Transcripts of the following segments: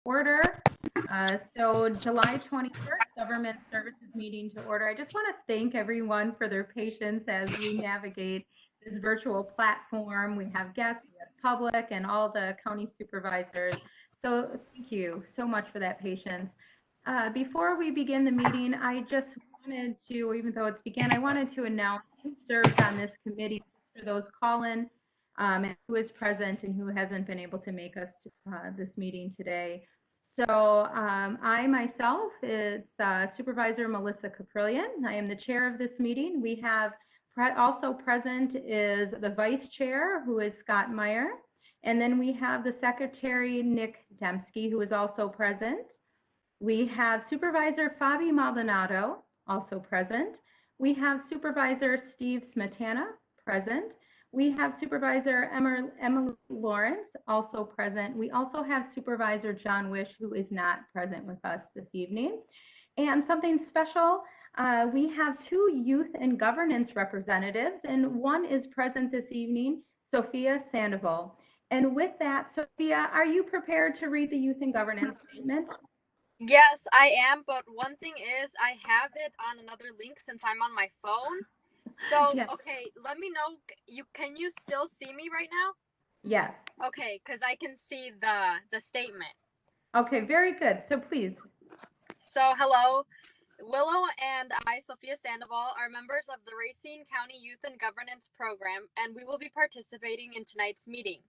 order. So July 21st, Government Services Meeting to order. I just want to thank everyone for their patience as we navigate this virtual platform. We have guests, we have public, and all the county supervisors. So thank you so much for that patience. Before we begin the meeting, I just wanted to, even though it's began, I wanted to announce who serves on this committee for those call-in, and who is present and who hasn't been able to make us to this meeting today. So I myself, it's Supervisor Melissa Caprillion. I am the chair of this meeting. We have also present is the vice chair, who is Scott Meyer. And then we have the secretary, Nick Dembski, who is also present. We have Supervisor Fabi Maldonado, also present. We have Supervisor Steve Smetana, present. We have Supervisor Emily Lawrence, also present. We also have Supervisor John Wish, who is not present with us this evening. And something special, we have two youth and governance representatives, and one is present this evening, Sophia Sandoval. And with that, Sophia, are you prepared to read the youth and governance statement? Yes, I am, but one thing is I have it on another link since I'm on my phone. So, yes. Okay, let me know. Can you still see me right now? Yes. Okay, because I can see the statement. Okay, very good. So please. So, hello. Willow and I, Sophia Sandoval, are members of the Racine County Youth and Governance Program, and we will be participating in tonight's meeting.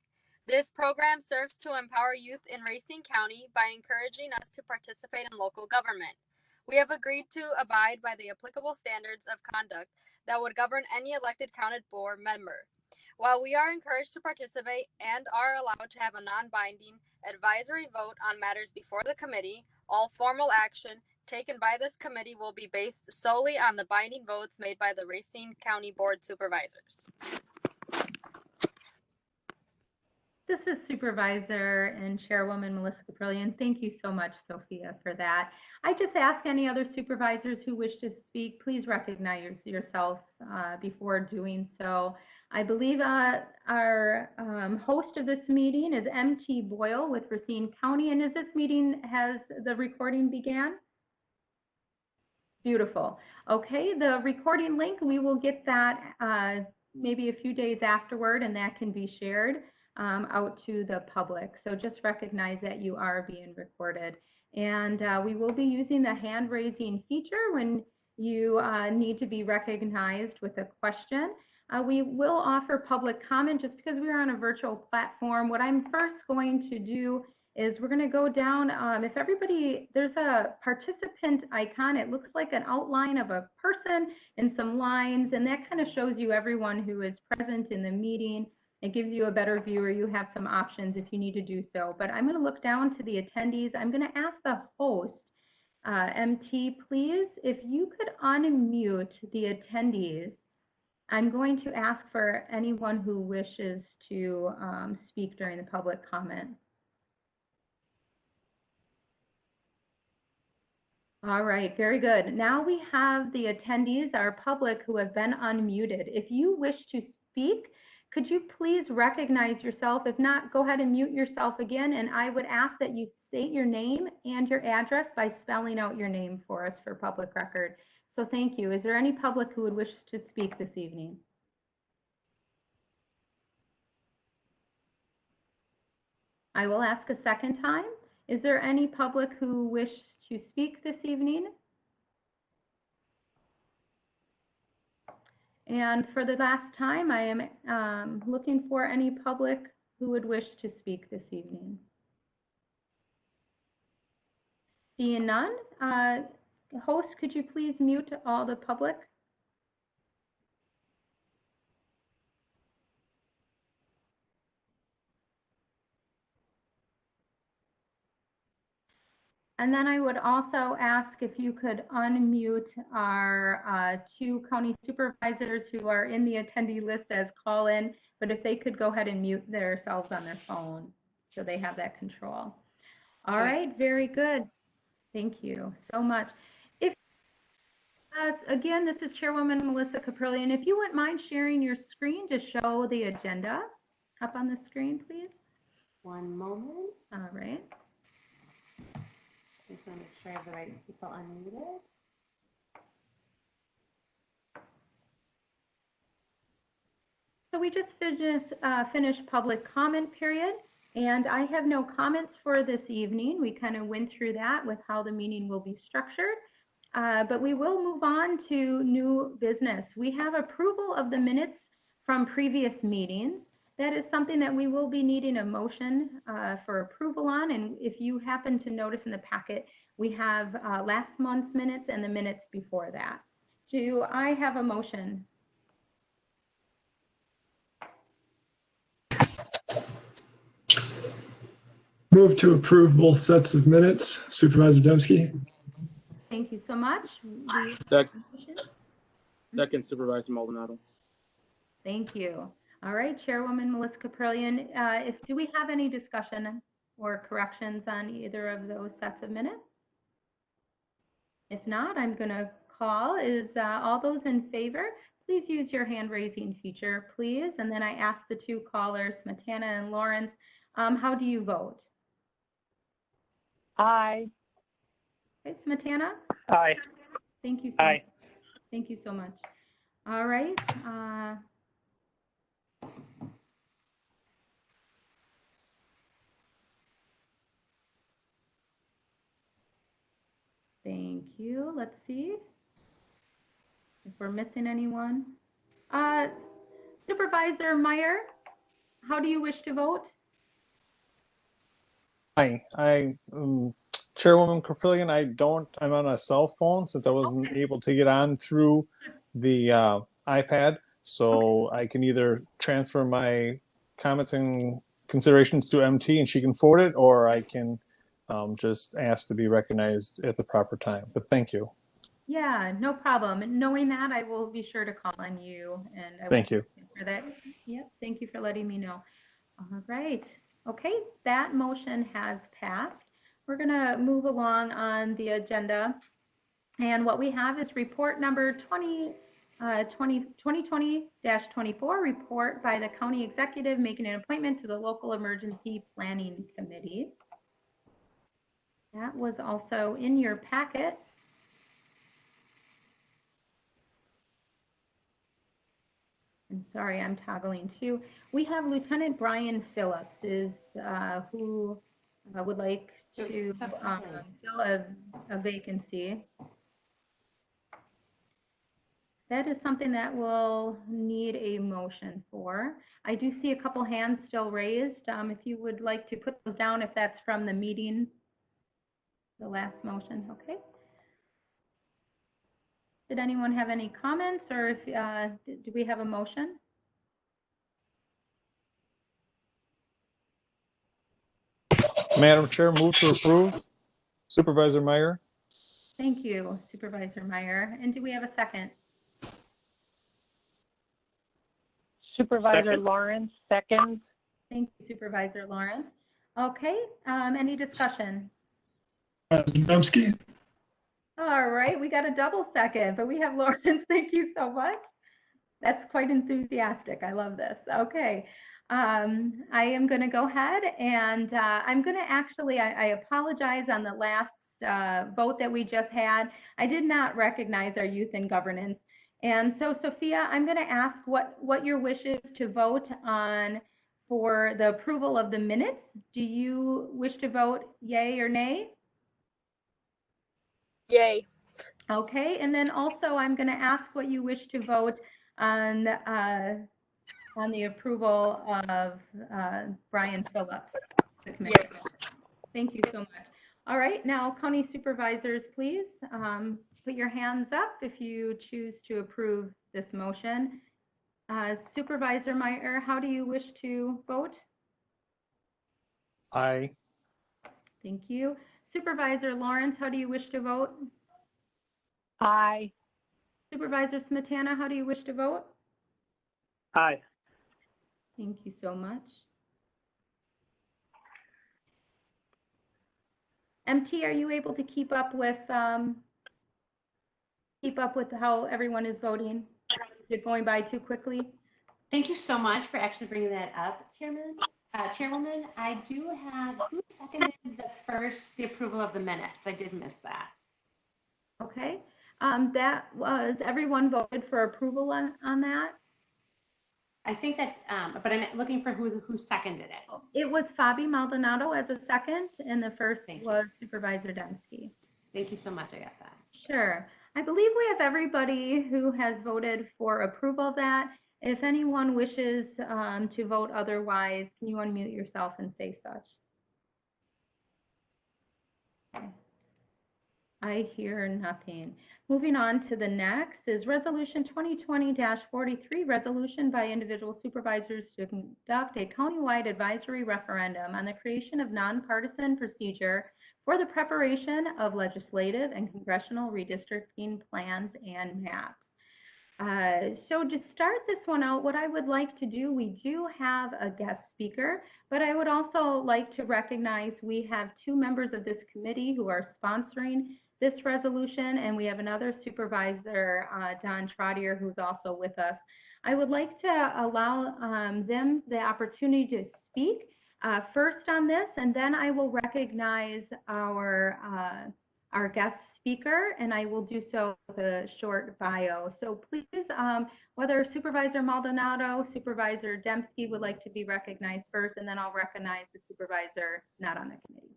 This program serves to empower youth in Racine County by encouraging us to participate in local government. We have agreed to abide by the applicable standards of conduct that would govern any elected county board member. While we are encouraged to participate and are allowed to have a non-binding advisory vote on matters before the committee, all formal action taken by this committee will be based solely on the binding votes made by the Racine County Board Supervisors. This is Supervisor and Chairwoman Melissa Caprillion. Thank you so much, Sophia, for that. I just ask any other supervisors who wish to speak, please recognize yourself before doing so. I believe our host of this meeting is M.T. Boyle with Racine County. And has the recording began? Beautiful. Okay, the recording link, we will get that maybe a few days afterward, and that can be shared out to the public. So just recognize that you are being recorded. And we will be using the hand raising feature when you need to be recognized with a question. We will offer public comment just because we are on a virtual platform. What I'm first going to do is we're going to go down, if everybody, there's a participant icon. It looks like an outline of a person and some lines, and that kind of shows you everyone who is present in the meeting. It gives you a better view, or you have some options if you need to do so. But I'm going to look down to the attendees. I'm going to ask the host, MT, please, if you could unmute the attendees. I'm going to ask for anyone who wishes to speak during the public comment. All right, very good. Now we have the attendees, our public, who have been unmuted. If you wish to speak, could you please recognize yourself? If not, go ahead and mute yourself again, and I would ask that you state your name and your address by spelling out your name for us for public record. So thank you. Is there any public who would wish to speak this evening? I will ask a second time. Is there any public who wish to speak this evening? And for the last time, I am looking for any public who would wish to speak this evening. Seeing none, host, could you please mute all the public? And then I would also ask if you could unmute our two county supervisors who are in the attendee list as call-in, but if they could go ahead and mute themselves on their phone so they have that control. All right, very good. Thank you so much. If again, this is Chairwoman Melissa Caprillion. If you wouldn't mind sharing your screen to show the agenda up on the screen, please. One moment. All right. have the right people unmuted. So we just finished public comment period, and I have no comments for this evening. We kind of went through that with how the meeting will be structured, but we will move on to new business. We have approval of the minutes from previous meetings. That is something that we will be needing a motion for approval on, and if you happen to notice in the packet, we have last month's minutes and the minutes before that. Do I have a motion? Move to approve both sets of minutes. Supervisor Dembski. Thank you so much. Second, Supervisor Maldonado. Thank you. All right, Chairwoman Melissa Caprillion, do we have any discussion or corrections on either of those sets of minutes? If not, I'm going to call. All those in favor, please use your hand raising feature, please. And then I ask the two callers, Smetana and Lawrence, how do you vote? Aye. Okay, Smetana? Aye. Thank you so Aye. much. Thank you so much. All right. Thank you. Let's see if we're missing anyone. Supervisor Meyer, how do you wish to vote? Hi, Chairwoman Caprillion, I'm on a cell phone since I wasn't able to get on through the iPad. So I can either transfer my comments and considerations to MT and she can forward it, or I can just ask to be recognized at the proper time. But thank you. Yeah, no problem. And knowing that, I will be sure to call on you. And I Thank you for that. Yep, thank you for letting me know. All right. Okay, that motion has passed. We're going to move along on the agenda. And what we have is report number 2020-24, report by the county executive making an appointment to the local emergency planning committee. That was also in your packet. I'm sorry, I'm toggling too. We have Lieutenant Brian Phillips who would like to fill a vacancy. That is something that we'll need a motion for. I do see a couple hands still raised. If you would like to put those down, if that's from the meeting, the last motion, okay. Did anyone have any comments, or if, do we have a motion? Madam Chair, move to approve. Supervisor Meyer. Thank you, Supervisor Meyer. And do we have a second? Supervisor Lawrence, second. Thank you, Supervisor Lawrence. Okay, any discussion? Dembski. All right, we got a double second, but we have Lawrence. Thank you so much. That's quite enthusiastic. I love this. Okay, I am going to go ahead and I'm going to actually, I apologize on the last vote that we just had. I did not recognize our youth in governance. And so, Sophia, I'm going to ask what your wish is to vote on for the approval of the minutes. Do you wish to vote yay or nay? Yay. Okay, and then also I'm going to ask what you wish to vote on the approval of Brian Phillips. Yay. Thank you so much. All right, now county supervisors, please put your hands up if you choose to approve this motion. Supervisor Meyer, how do you wish to vote? Aye. Thank you. Supervisor Lawrence, how do you wish to vote? Aye. Supervisor Smetana, how do you wish to vote? Aye. Thank you so much. MT, are you able to keep up with how everyone is voting? Is it going by too quickly? Thank you so much for actually bringing that up, Chairman. Chairwoman, I do have, who seconded the approval of the minutes? I did miss that. Okay, that was, everyone voted for approval on that? I think that, but I'm looking for who seconded it. It was Fabi Maldonado as a second, and the first Thank you. was Supervisor Dembski. Thank you so much, I got that. Sure. I believe we have everybody who has voted for approval of that. If anyone wishes to vote otherwise, can you unmute yourself and say such? Okay. I hear nothing. Moving on to the next is Resolution 2020-43, resolution by individual supervisors to conduct a countywide advisory referendum on the creation of nonpartisan procedure for the preparation of legislative and congressional redistricting plans and maps. So to start this one out, what I would like to do, we do have a guest speaker, but I would also like to recognize we have two members of this committee who are sponsoring this resolution, and we have another supervisor, Don Trottier, who's also with us. I would like to allow them the opportunity to speak first on this, and then I will recognize our guest speaker, and I will do so with a short bio. So please, whether Supervisor Maldonado, Supervisor Dembski would like to be recognized first, and then I'll recognize the supervisor not on the committee.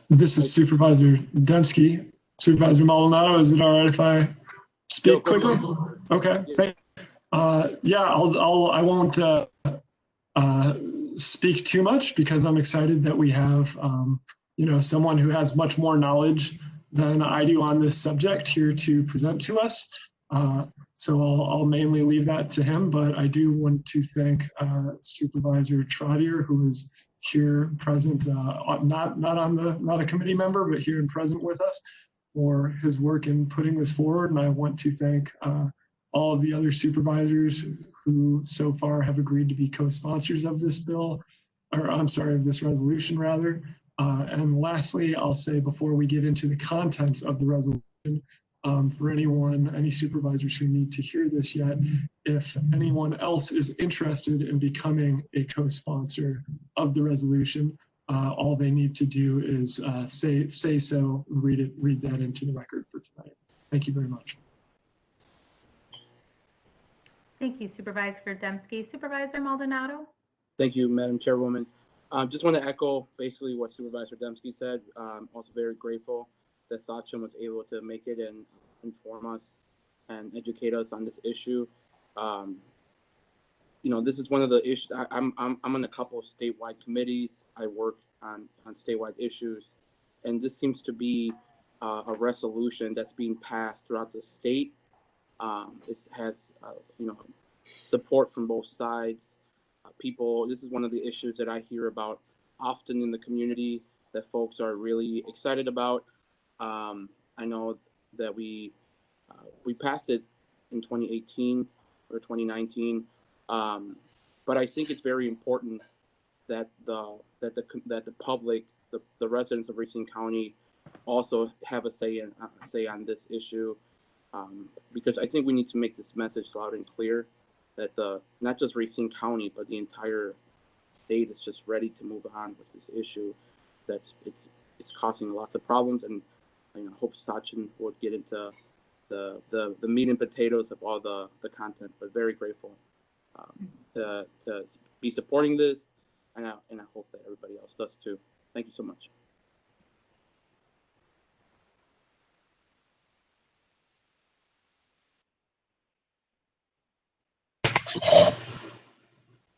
This is Supervisor Dembski. Supervisor Maldonado, is it all right if I speak quickly? Okay, thank you. Yeah, I won't speak too much because I'm excited that we have, someone who has much more knowledge than I do on this subject here to present to us. So I'll mainly leave that to him, but I do want to thank Supervisor Trottier, who is here present, not a committee member, but here and present with us, for his work in putting this forward. And I want to thank all of the other supervisors who so far have agreed to be co-sponsors of this bill, or I'm sorry, of this resolution rather. And lastly, I'll say before we get into the contents of the resolution, for any supervisors who need to hear this yet, if anyone else is interested in becoming a co-sponsor of the resolution, all they need to do is say so, read that into the record for tonight. Thank you very much. Thank you, Supervisor Dembski. Supervisor Maldonado? Thank you, Madam Chairwoman. Just want to echo basically what Supervisor Dembski said. Also very grateful that Sachin was able to make it and inform us and educate us on this issue. This is one of the issues. I'm on a couple of statewide committees. I work on statewide issues, and this seems to be a resolution that's being passed throughout the state. It has support from both sides. This is one of the issues that I hear about often in the community that folks are really excited about. I know that we passed it in 2018 or 2019, but I think it's very important that the public, the residents of Racine County, also have a say on this issue, because I think we need to make this message loud and clear that not just Racine County but the entire state is just ready to move on with this issue. It's causing lots of problems, and I hope Sachin would get into the meat and potatoes of all the content. But very grateful to be supporting this, and I hope that everybody else does too. Thank you so much.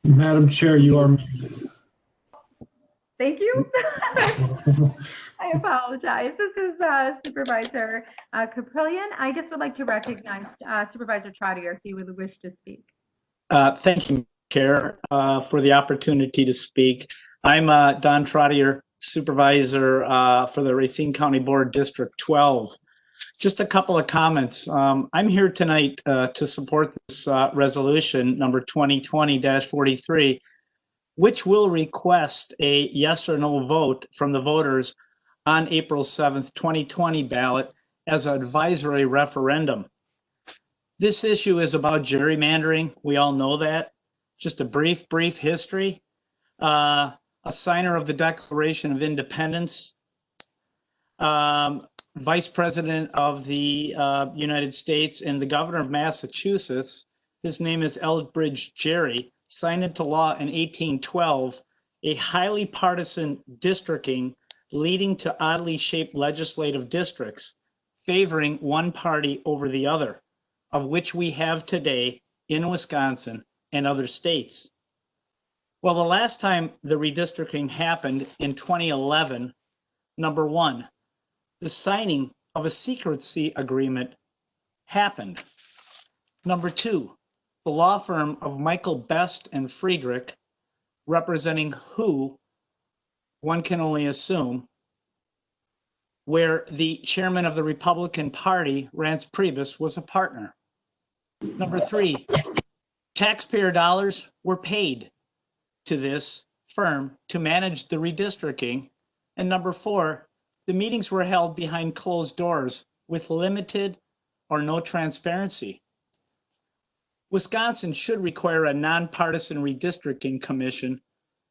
Madam Chair, you are. Thank you. I apologize. This is Supervisor Caprillion. I just would like to recognize Supervisor Trottier if he would wish to speak. Thank you, Chair, for the opportunity to speak. I'm Don Trottier, Supervisor for the Racine County Board District 12. Just a couple of comments. I'm here tonight to support this resolution number 2020-43, which will request a yes or no vote from the voters on April 7th, 2020 ballot as an advisory referendum. This issue is about gerrymandering. We all know that. Just a brief history. A signer of the Declaration of Independence, Vice President of the United States and the Governor of Massachusetts. His name is Elbridge Gerry, signed into law in 1812, a highly partisan districting leading to oddly shaped legislative districts, favoring one party over the other, of which we have today in Wisconsin and other states. Well, the last time the redistricting happened in 2011, number one, the signing of a secrecy agreement happened. Number two, the law firm of Michael Best and Friedrich, representing who, one can only assume, where the chairman of the Republican Party, Rance Priebus, was a partner. Number three, taxpayer dollars were paid to this firm to manage the redistricting. And number four, the meetings were held behind closed doors with limited or no transparency. Wisconsin should require a nonpartisan redistricting commission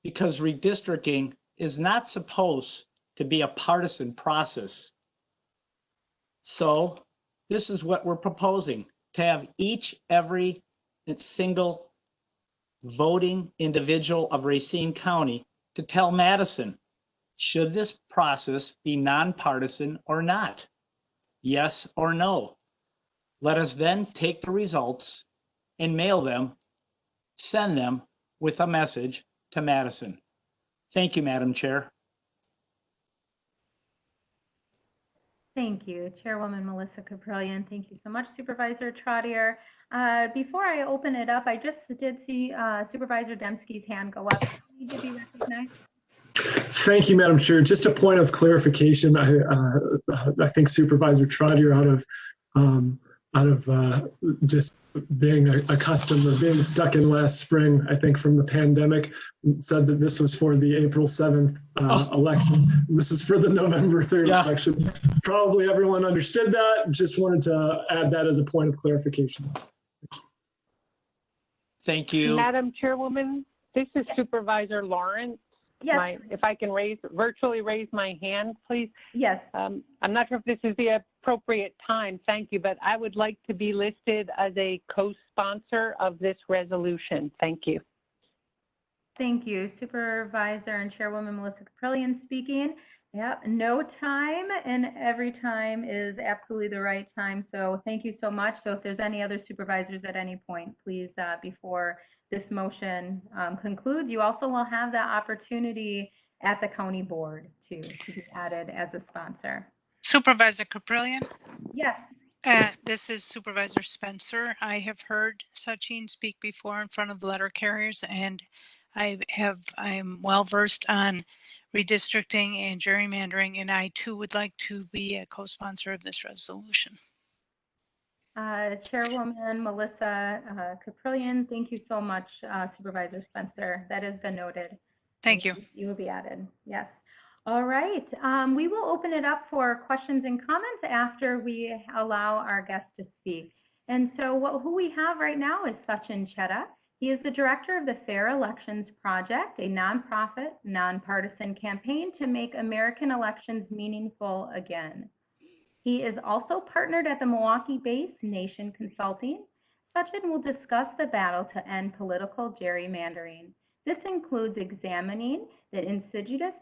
because redistricting is not supposed to be a partisan process. So this is what we're proposing, to have every single voting individual of Racine County to tell Madison, should this process be nonpartisan or not? Yes or no? Let us then take the results and mail them, send them with a message to Madison. Thank you, Madam Chair. Thank you, Chairwoman Melissa Caprillion. Thank you so much, Supervisor Trottier. Before I open it up, I just did see Supervisor Dembski's hand go up. Need to be recognized. Thank you, Madam Chair. Just a point of clarification. I think Supervisor Trottier, out of just being accustomed to being stuck in last spring, I think from the pandemic, said that this was for the April 7th election. This is for the November 3rd election. Probably everyone understood that. Just wanted to add that as a point of clarification. Thank you. Madam Chairwoman, this is Supervisor Lawrence. Yes. If I can virtually raise my hand, please. Yes. I'm not sure if this is the appropriate time. Thank you, but I would like to be listed as a co-sponsor of this resolution. Thank you. Thank you, Supervisor and Chairwoman Melissa Caprillion speaking. Yep, no time and every time is absolutely the right time. So thank you so much. So if there's any other supervisors at any point, please, before this motion concludes, you also will have the opportunity at the county board to be added as a sponsor. Supervisor Caprillion? Yes. This is Supervisor Spencer. I have heard Sachin speak before in front of letter carriers, and I'm well versed on redistricting and gerrymandering, and I too would like to be a co-sponsor of this resolution. Chairwoman Melissa Caprillion, thank you so much, Supervisor Spencer. That has been noted. Thank you. You will be added. Yes. All right. We will open it up for questions and comments after we allow our guests to speak. And so who we have right now is Sachin Chedda. He is the director of the Fair Elections Project, a nonprofit, nonpartisan campaign to make American elections meaningful again. He is also partnered at the Milwaukee-based Nation Consulting. Sachin will discuss the battle to end political gerrymandering. This includes examining the insidious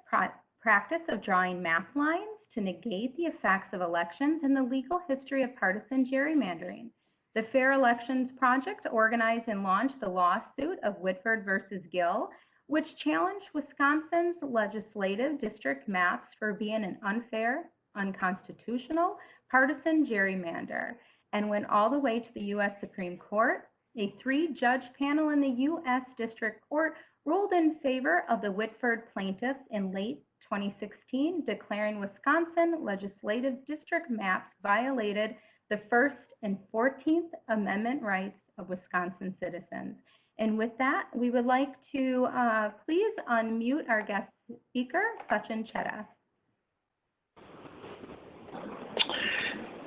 practice of drawing map lines to negate the effects of elections and the legal history of partisan gerrymandering. The Fair Elections Project organized and launched the lawsuit of Whitford versus Gill, which challenged Wisconsin's legislative district maps for being an unfair, unconstitutional, partisan gerrymander, and went all the way to the U.S. Supreme Court. A 3-judge panel in the U.S. District Court ruled in favor of the Whitford plaintiffs in late 2016, declaring Wisconsin legislative district maps violated the First and 14th Amendment rights of Wisconsin citizens. And with that, we would like to please unmute our guest speaker, Sachin Chedda.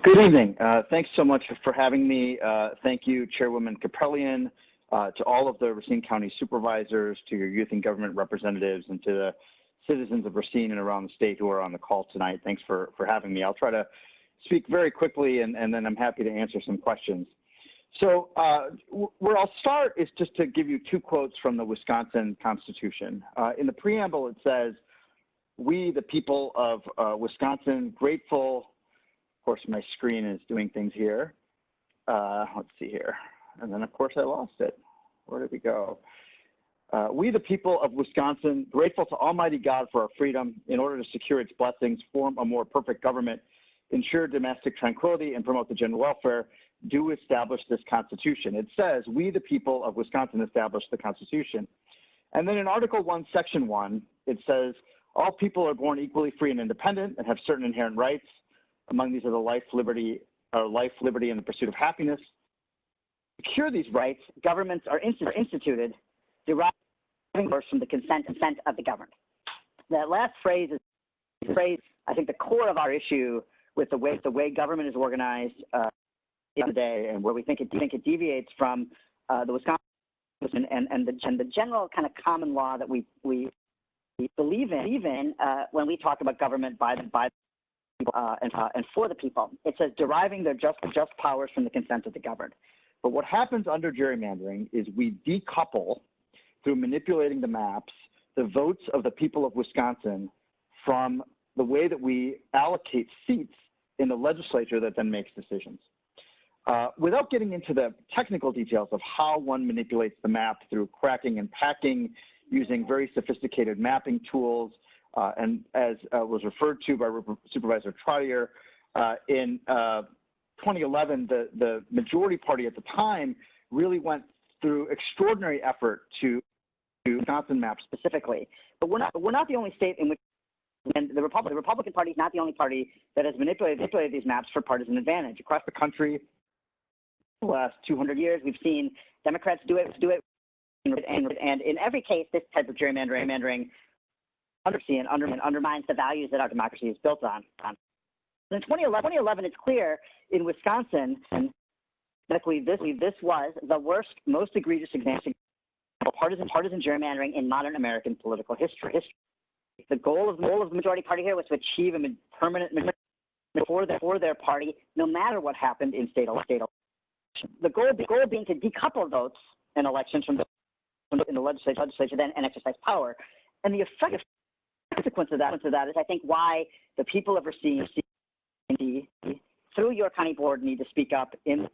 Good evening. Thanks so much for having me. Thank you, Chairwoman Caprillion, to all of the Racine County supervisors, to your youth and government representatives, and to the citizens of Racine and around the state who are on the call tonight. Thanks for having me. I'll try to speak very quickly, and then I'm happy to answer some questions. So where I'll start is just to give you two quotes from the Wisconsin Constitution. In the preamble, it says, "We, the people of Wisconsin, grateful." Of course, my screen is doing things here. Let's see here. And then, of course, I lost it. Where did we go? "We, the people of Wisconsin, grateful to Almighty God for our freedom, in order to secure its blessings, form a more perfect government, ensure domestic tranquility, and promote the general welfare, do establish this Constitution." It says, "We, the people of Wisconsin, establish the Constitution." And then in Article 1, Section 1, it says, "All people are born equally free and independent and have certain inherent rights. Among these are the life, liberty, and the pursuit of happiness. To secure these rights, governments are instituted, deriving from the consent of the governed." That last phrase is I think, the core of our issue with the way government is organized today, and where we think it deviates from the Wisconsin and the general kind of common law that we believe in when we talk about government by the people and for the people. It says deriving their just powers from the consent of the governed. But what happens under gerrymandering is we decouple, through manipulating the maps, the votes of the people of Wisconsin from the way that we allocate seats in the legislature that then makes decisions. Without getting into the technical details of how one manipulates the map through cracking and packing, using very sophisticated mapping tools, and as was referred to by Supervisor Trottier, in 2011, the majority party at the time really went through extraordinary effort to Wisconsin map specifically. But we're not the only state in which, and the Republican Party is not the only party that has manipulated these maps for partisan advantage. Across the country, the last 200 years, we've seen Democrats do it, and in every case, this type of gerrymandering undermines the values that our democracy is built on. In 2011, it's clear in Wisconsin, and this was the worst, most egregious example of partisan gerrymandering in modern American political history. The goal of the majority party here was to achieve a permanent majority for their party, no matter what happened in state elections. The goal being to decouple votes in elections from in the legislature then and exercise power. And the effective consequence of that is, I think, why the people of Racine, through your county board, need to speak up in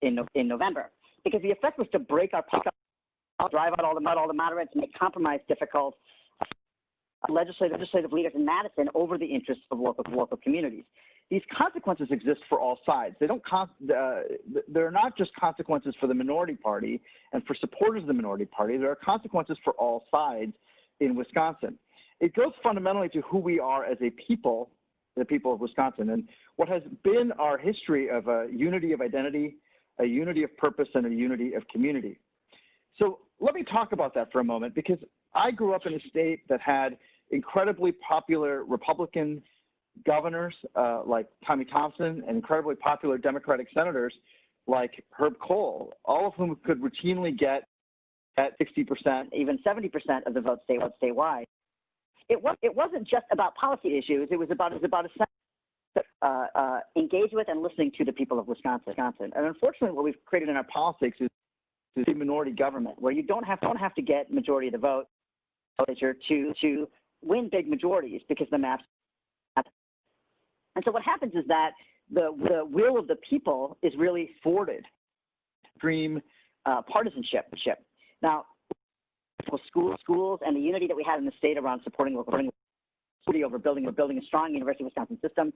November, because the effect was to break our pocket, drive out all the moderates, make compromise difficult. Legislative leaders in Madison over the interests of local communities. These consequences exist for all sides. They're not just consequences for the minority party and for supporters of the minority party. There are consequences for all sides in Wisconsin. It goes fundamentally to who we are as a people, the people of Wisconsin, and what has been our history of a unity of identity, a unity of purpose, and a unity of community. So let me talk about that for a moment, because I grew up in a state that had incredibly popular Republican governors like Tommy Thompson and incredibly popular Democratic senators like Herb Kohl, all of whom could routinely get at 60%, even 70% of the vote statewide. It wasn't just about policy issues. It was about engage with and listening to the people of Wisconsin. And unfortunately, what we've created in our politics is a minority government, where you don't have to get majority of the vote to win big majorities, because the maps. And so what happens is that the will of the people is really thwarted. Extreme partisanship. Now, schools and the unity that we had in the state around supporting local over building a strong University of Wisconsin system,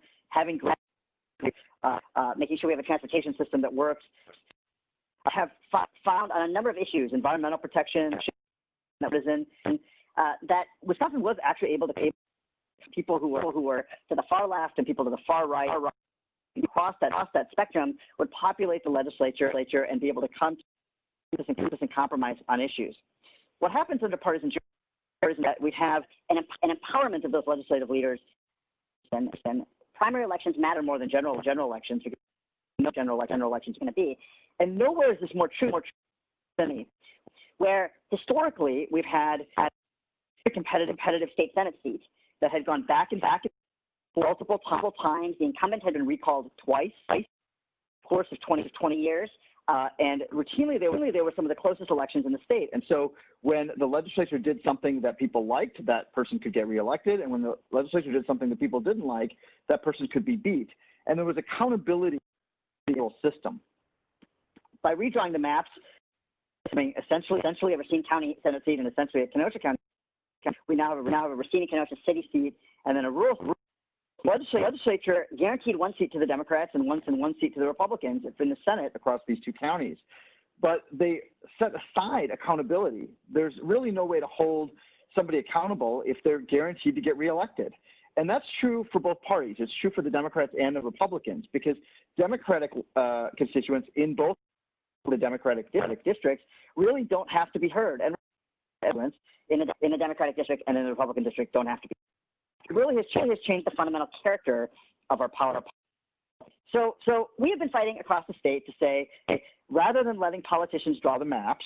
making sure we have a transportation system that works. I have found on a number of issues, environmental protection, that Wisconsin was actually able to pay people who were to the far left and people to the far right, across that spectrum, would populate the legislature and be able to come to this and compromise on issues. What happens under partisan is that we have an empowerment of those legislative leaders and primary elections matter more than general elections because no general election is going to be. And nowhere is this more true than me, where historically we've had a competitive state Senate seat that had gone back and back multiple times. The incumbent had been recalled twice in the course of 20 years. And routinely, they were some of the closest elections in the state. And so when the legislature did something that people liked, that person could get reelected. And when the legislature did something that people didn't like, that person could be beat. And there was accountability in the system. By redrawing the maps, I mean, essentially a Racine County Senate seat and essentially a Kenosha County, we now have a Racine and Kenosha city seat, and then a rural legislature guaranteed one seat to the Democrats and one seat to the Republicans in the Senate across these two counties. But they set aside accountability. There's really no way to hold somebody accountable if they're guaranteed to get reelected. And that's true for both parties. It's true for the Democrats and the Republicans, because Democratic constituents in both the Democratic districts really don't have to be heard. And in the Democratic district and in the Republican district don't have to be. It really has changed the fundamental character of our power. So we have been fighting across the state to say, hey, rather than letting politicians draw the maps,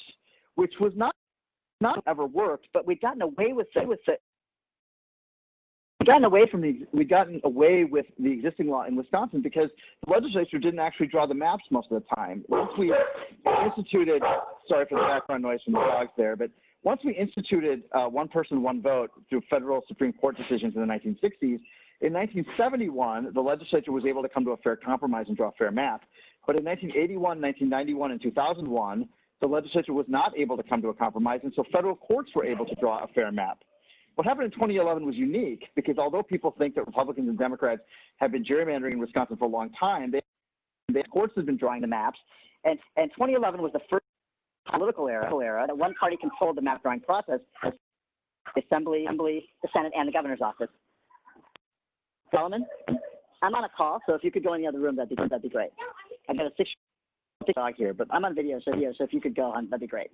which was not ever worked, but we'd gotten away with it. We'd gotten away with the existing law in Wisconsin because the legislature didn't actually draw the maps most of the time. Once we instituted, sorry for the background noise from the dogs there, but once we instituted one person, one vote through federal Supreme Court decisions in the 1960s, in 1971, the legislature was able to come to a fair compromise and draw a fair map. But in 1981, 1991, and 2001, the legislature was not able to come to a compromise, and so federal courts were able to draw a fair map. What happened in 2011 was unique because although people think that Republicans and Democrats have been gerrymandering in Wisconsin for a long time, the courts have been drawing the maps, and 2011 was the first political era that one party controlled the map drawing process: the Assembly, the Senate, and the governor's office. Solomon, I'm on a call, so if you could go in the other room, that'd be great. I've got a six dog here, but I'm on video, so if you could go on, that'd be great.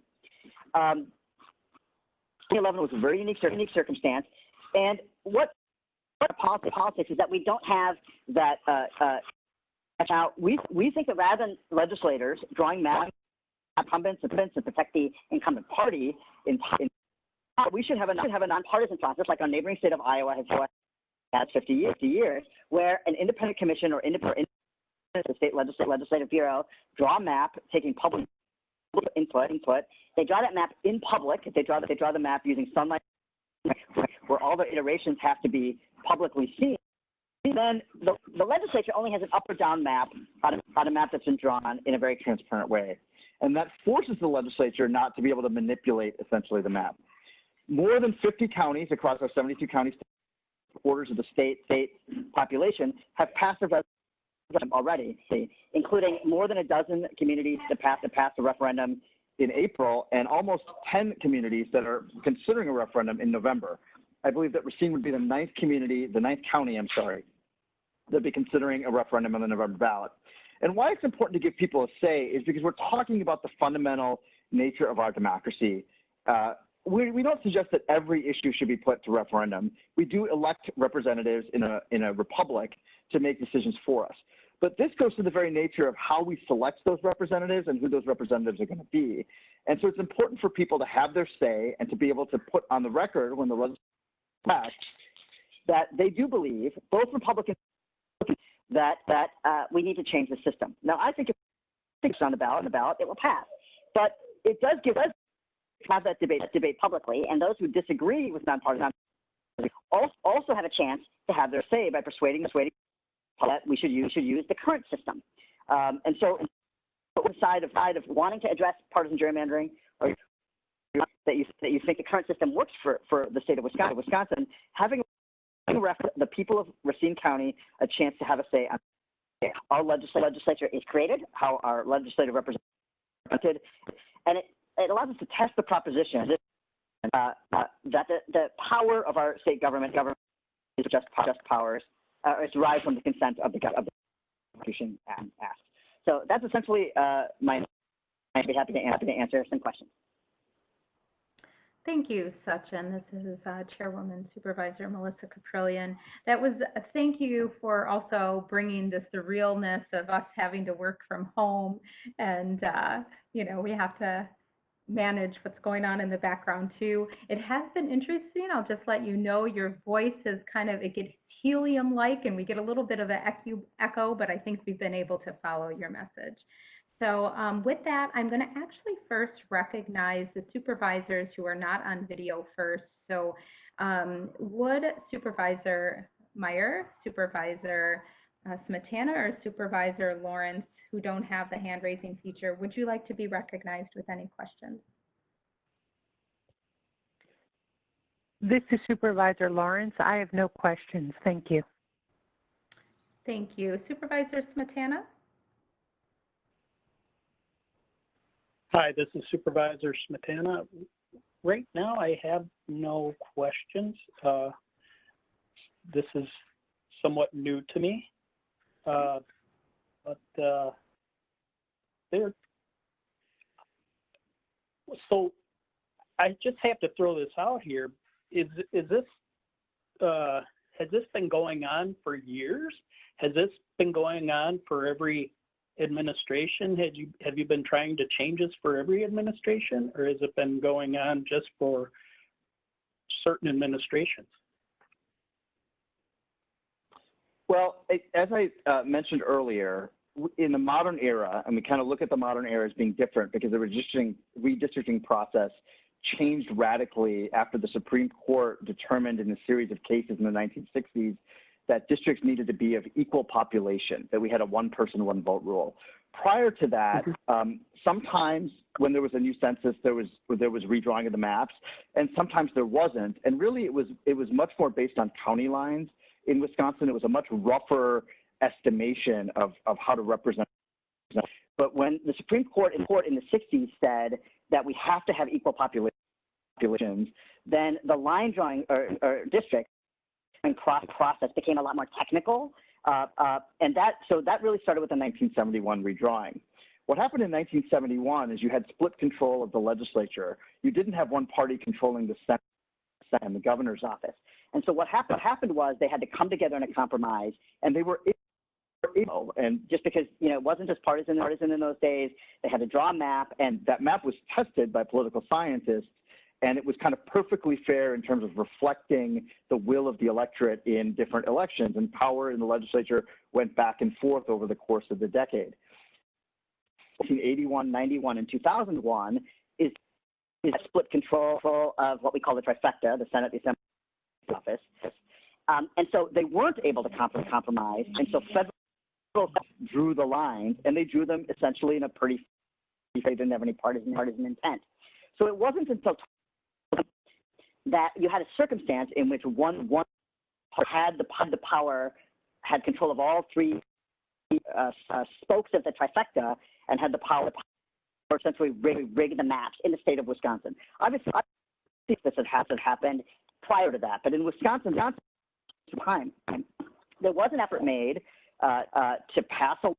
2011 was a very unique circumstance, and what politics is that we don't have that. Now we think that rather than legislators drawing maps, incumbents and protect the incumbent party, we should have a nonpartisan process like our neighboring state of Iowa has 50 years, where an independent commission or independent state legislative bureau draw a map taking public input. They draw that map in public. They draw the map using sunlight, where all the iterations have to be publicly seen. Then the legislature only has an up or down map on a map that's been drawn in a very transparent way. And that forces the legislature not to be able to manipulate essentially the map. More than 50 counties across our 72 counties, quarters of the state population, have passed a referendum already, including more than a dozen communities that passed a referendum in April and almost 10 communities that are considering a referendum in November. I believe that Racine would be the ninth county, that'd be considering a referendum on the November ballot. And why it's important to give people a say is because we're talking about the fundamental nature of our democracy. We don't suggest that every issue should be put to referendum. We do elect representatives in a republic to make decisions for us. But this goes to the very nature of how we select those representatives and who those representatives are going to be. And so it's important for people to have their say and to be able to put on the record when the legislature acts that they do believe, both Republicans, that we need to change the system. Now, I think if it's on the ballot, it will pass. But it does give us have that debate publicly, and those who disagree with nonpartisan also have a chance to have their say by persuading that we should use the current system. And so, on the side of wanting to address partisan gerrymandering, or that you think the current system works for the state of Wisconsin, having the people of Racine County a chance to have a say on our legislature is created, how our legislative represented, and it allows us to test the proposition that the power of our state government is just powers, is derived from the consent of the Constitution and asked. So that's essentially I'd be happy to answer some questions. Thank you, Sachin. This is Chairwoman Supervisor Melissa Caprillion. That was thank you for also bringing the surrealness of us having to work from home, and we have to manage what's going on in the background too. It has been interesting. I'll just let you know your voice is it gets helium-like, and we get a little bit of an echo, but I think we've been able to follow your message. So with that, I'm going to actually first recognize the supervisors who are not on video first. So would Supervisor Meyer, Supervisor Smetana, or Supervisor Lawrence, who don't have the hand raising feature, would you like to be recognized with any questions? This is Supervisor Lawrence. I have no questions. Thank you. Thank you. Supervisor Smetana? Hi, this is Supervisor Smetana. Right now, I have no questions. This is somewhat new to me, but so I just have to throw this out here. Is this has this been going on for years? Has this been going on for every administration? Have you been trying to change this for every administration, or has it been going on just for certain administrations? Well, as I mentioned earlier, in the modern era, and we kind of look at the modern era as being different because the redistricting process changed radically after the Supreme Court determined in a series of cases in the 1960s that districts needed to be of equal population, that we had a one-person, one-vote rule. Prior to that, sometimes when there was a new census, there was redrawing of the maps, and sometimes there wasn't. And really, it was much more based on county lines. In Wisconsin, it was a much rougher estimation of how to represent. But when the Supreme Court in the 60s said that we have to have equal populations, then the line drawing or district and process became a lot more technical, and that really started with the 1971 redrawing. What happened in 1971 is you had split control of the legislature. You didn't have one party controlling the Senate and the governor's office. And so what happened was they had to come together in a compromise, and they were able, and just because it wasn't just partisan in those days, they had to draw a map, and that map was tested by political scientists. And it was kind of perfectly fair in terms of reflecting the will of the electorate in different elections, and power in the legislature went back and forth over the course of the decade. 1981, 91, and 2001 is a split control of what we call the trifecta, the Senate, the Assembly, office. And so they weren't able to compromise, and so federal drew the lines, and they drew them essentially in a pretty, they didn't have any partisan intent. So it wasn't until that you had a circumstance in which one had the power, had control of all three spokes of the trifecta, and had the power to essentially rig the maps in the state of Wisconsin. Obviously, this had happened prior to that, but in Wisconsin time, there was an effort made to pass a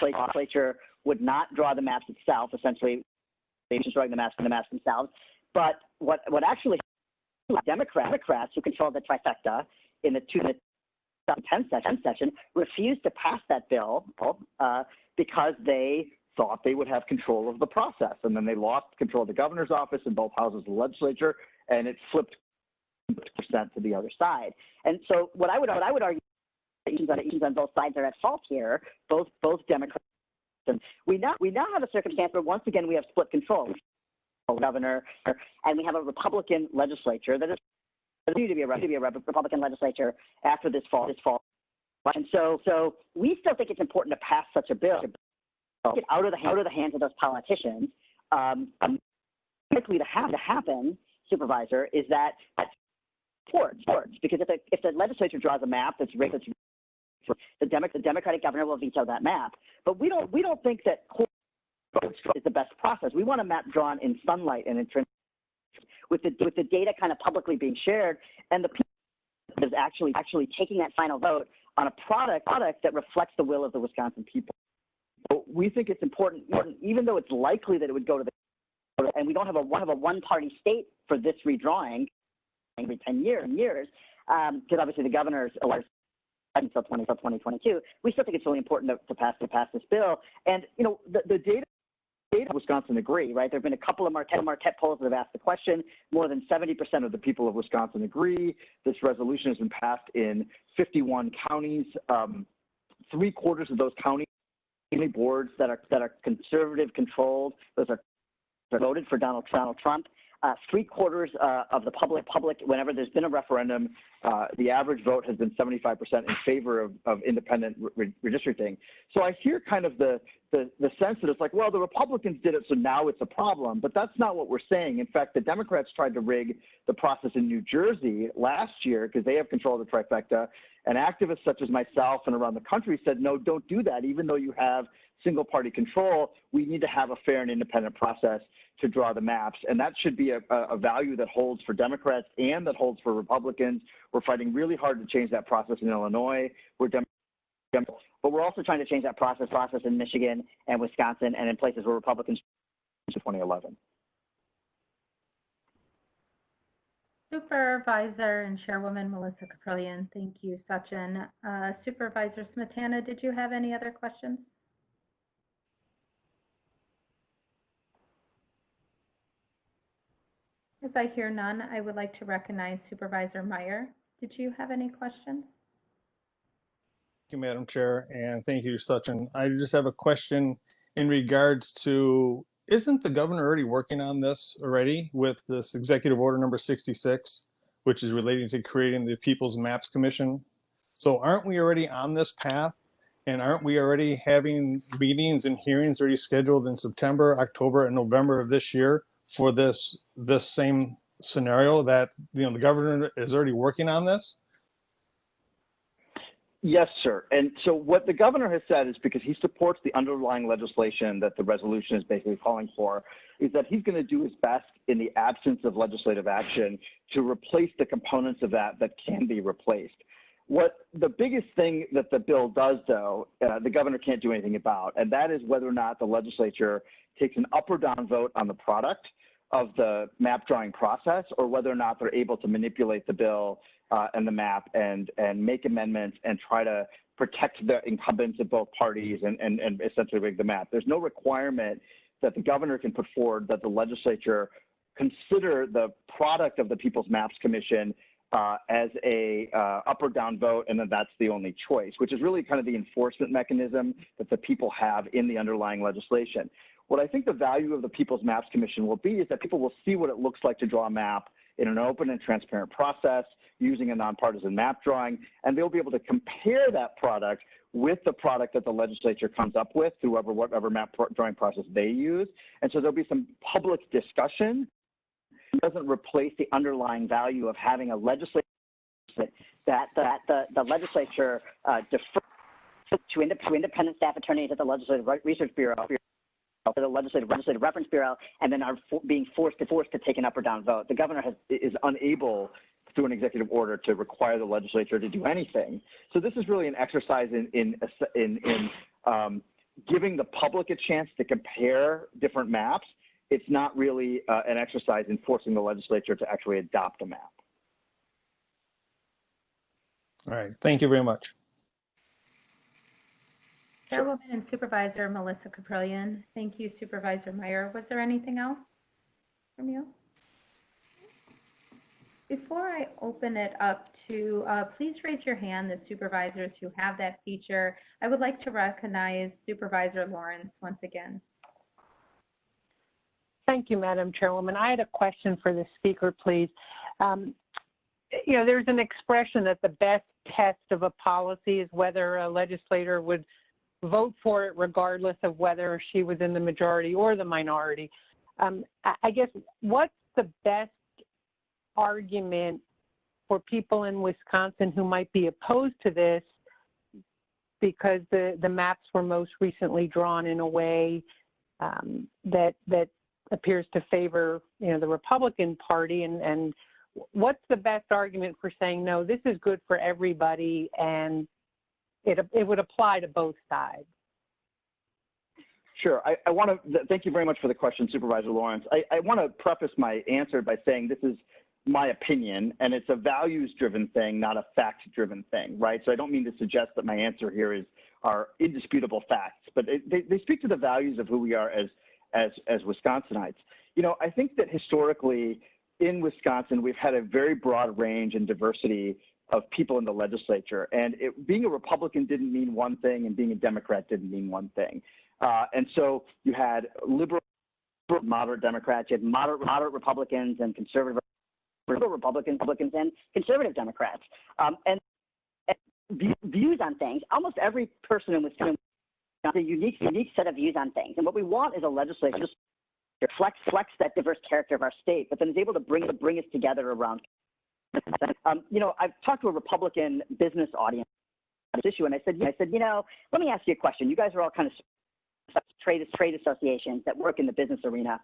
legislature would not draw the maps itself. Essentially, they were drawing the maps themselves. But what actually Democrats who controlled the trifecta in the 2010 session refused to pass that bill because they thought they would have control of the process, and then they lost control of the governor's office in both houses of the legislature, and it flipped percent to the other side. And so what I would argue on both sides are at fault here, both Democrats. And we now have a circumstance where once again we have split control. Governor, and we have a Republican legislature that is going to be a Republican legislature after this fall. And so we still think it's important to pass such a bill, get out of the hands of those politicians. Likely to happen, Supervisor, is that sports, because if the legislature draws a map that's rigged, the Democratic governor will veto that map. But we don't think that is the best process. We want a map drawn in sunlight and in with the data kind of publicly being shared, and the people is actually taking that final vote on a product that reflects the will of the Wisconsin people. So we think it's important, even though it's likely that it would go to the and we don't have a one-party state for this redrawing every 10 years, because obviously the governor's elected until 2022. We still think it's really important to pass this bill. And you know, the data of Wisconsin agree, right? There have been a couple of Marquette polls that have asked the question. More than 70% of the people of Wisconsin agree. This resolution has been passed in 51 counties. 3/4 of those counties boards that are conservative controlled. Those are voted for Donald Trump. 3/4 of the public, whenever there's been a referendum, the average vote has been 75% in favor of independent redistricting. So I hear kind of the sense that it's like, well, the Republicans did it, so now it's a problem. But that's not what we're saying. In fact, the Democrats tried to rig the process in New Jersey last year because they have control of the trifecta. And activists such as myself and around the country said, no, don't do that. Even though you have single party control, we need to have a fair and independent process to draw the maps. And that should be a value that holds for Democrats and that holds for Republicans. We're fighting really hard to change that process in Illinois. But we're also trying to change that process in Michigan and Wisconsin and in places where Republicans in 2011. Supervisor and Chairwoman Melissa Caprillion, thank you, Sachin. Supervisor Smetana, did you have any other questions? As I hear none, I would like to recognize Supervisor Meyer. Did you have any questions? Thank you, Madam Chair, and thank you, Sachin. I just have a question in regards to, isn't the governor already working on this already with this Executive Order number 66, which is relating to creating the People's Maps Commission? So aren't we already on this path? And aren't we already having meetings and hearings already scheduled in September, October, and November of this year for this same scenario that, you know, the governor is already working on this? Yes, sir. And so what the governor has said is, because he supports the underlying legislation that the resolution is basically calling for, is that he's going to do his best in the absence of legislative action to replace the components of that can be replaced. What the biggest thing that the bill does, though, the governor can't do anything about, and that is whether or not the legislature takes an up or down vote on the product of the map drawing process, or whether or not they're able to manipulate the bill and the map and make amendments and try to protect the incumbents of both parties and essentially rig the map. There's no requirement that the governor can put forward that the legislature consider the product of the People's Maps Commission as a up or down vote, and then that's the only choice, which is really kind of the enforcement mechanism that the people have in the underlying legislation. What I think the value of the People's Maps Commission will be is that people will see what it looks like to draw a map in an open and transparent process using a nonpartisan map drawing, and they'll be able to compare that product with the product that the legislature comes up with through whatever map drawing process they use. And so there'll be some public discussion. It doesn't replace the underlying value of having a legislature that the legislature defers to independent staff attorneys at the Legislative Research Bureau, to the Legislative Reference Bureau, and then are being forced to take an up or down vote. The governor is unable through an executive order to require the legislature to do anything. So this is really an exercise in giving the public a chance to compare different maps. It's not really an exercise in forcing the legislature to actually adopt a map. All right, thank you very much. Chairwoman and Supervisor Melissa Caprillion. Thank you, Supervisor Meyer. Was there anything else from you? Before I open it up to, please raise your hand, the supervisors who have that feature. I would like to recognize Supervisor Lawrence once again. Thank you, Madam Chairwoman. I had a question for the speaker, please. You know, there's an expression that the best test of a policy is whether a legislator would vote for it regardless of whether she was in the majority or the minority. I guess, what's the best argument for people in Wisconsin who might be opposed to this because the maps were most recently drawn in a way that appears to favor, you know, the Republican Party, and what's the best argument for saying, no, this is good for everybody and it would apply to both sides? Sure. I want to thank you very much for the question, Supervisor Lawrence. I want to preface my answer by saying this is my opinion, and it's a values-driven thing, not a fact-driven thing, right? So I don't mean to suggest that my answer here are indisputable facts, but they speak to the values of who we are as Wisconsinites. You know, I think that historically in Wisconsin, we've had a very broad range and diversity of people in the legislature, and being a Republican didn't mean one thing, and being a Democrat didn't mean one thing. And so you had liberal, moderate Democrats, you had moderate Republicans and conservative Republicans and conservative Democrats. And views on things, almost every person in Wisconsin has a unique set of views on things. And what we want is a legislature just reflects that diverse character of our state, but then is able to bring us together around. You know, I've talked to a Republican business audience on this issue, and I said, you know, let me ask you a question. You guys are all kind of trade associations that work in the business arena.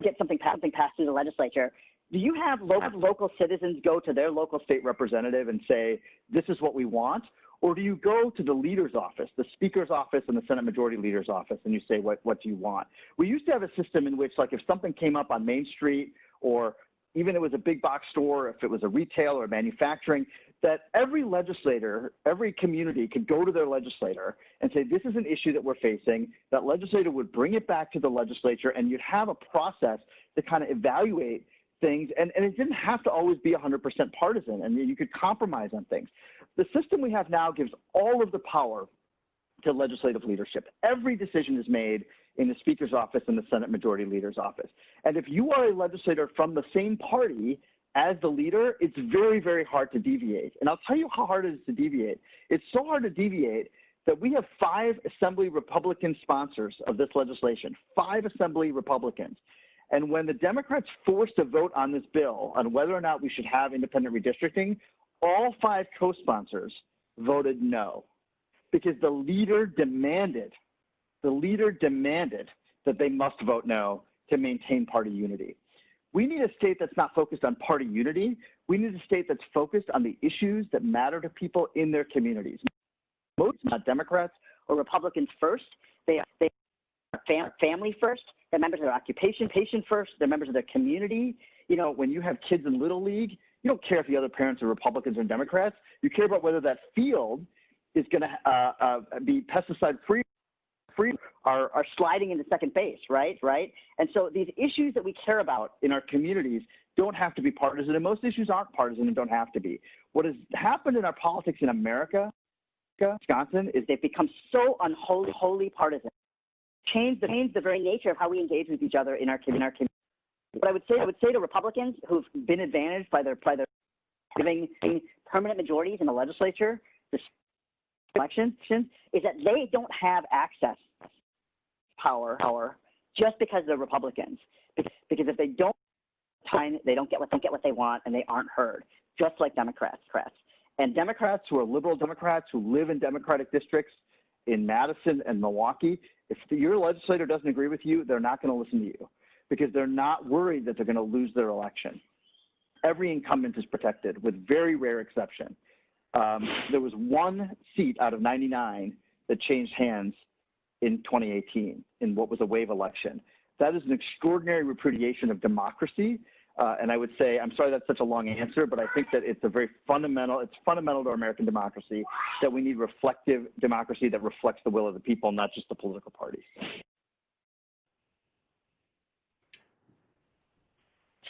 Get something passed through the legislature. Do you have local citizens go to their local state representative and say, this is what we want? Or do you go to the leader's office, the speaker's office and the Senate Majority Leader's office, and you say, what do you want? We used to have a system in which, like, if something came up on Main Street, or even it was a big box store, if it was a retail or manufacturing, that every legislator, every community could go to their legislator and say, this is an issue that we're facing. That legislator would bring it back to the legislature, and you'd have a process to kind of evaluate things. And it didn't have to always be 100% partisan. I mean, you could compromise on things. The system we have now gives all of the power to legislative leadership. Every decision is made in the Speaker's office and the Senate Majority Leader's office. And if you are a legislator from the same party as the leader, it's very, very hard to deviate. And I'll tell you how hard it is to deviate. It's so hard to deviate that we have 5 Assembly Republican sponsors of this legislation, 5 Assembly Republicans. And when the Democrats forced a vote on this bill on whether or not we should have independent redistricting, all 5 co-sponsors voted no, because the leader demanded that they must vote no to maintain party unity. We need a state that's not focused on party unity. We need a state that's focused on the issues that matter to people in their communities. Most, not Democrats or Republicans first, they are family first, they're members of their occupation first, they're members of their community. You know, when you have kids in Little League, you don't care if the other parents are Republicans or Democrats. You care about whether that field is going to be pesticide free are sliding into second base, right? And so these issues that we care about in our communities don't have to be partisan, and most issues aren't partisan and don't have to be. What has happened in our politics in America, Wisconsin, is they've become so unholy partisan. Change the very nature of how we engage with each other in our community. What I would say to Republicans who've been advantaged by their giving permanent majorities in the legislature this election is that they don't have access power just because they're Republicans. Because if they don't get what they want, and they aren't heard, just like Democrats. And Democrats who are liberal Democrats who live in Democratic districts in Madison and Milwaukee, if your legislator doesn't agree with you, they're not going to listen to you because they're not worried that they're going to lose their election. Every incumbent is protected with very rare exception. There was 1 seat out of 99 that changed hands in 2018 in what was a wave election. That is an extraordinary repudiation of democracy. And I would say, I'm sorry that's such a long answer, but I think that it's fundamental to our American democracy that we need reflective democracy that reflects the will of the people, not just the political parties.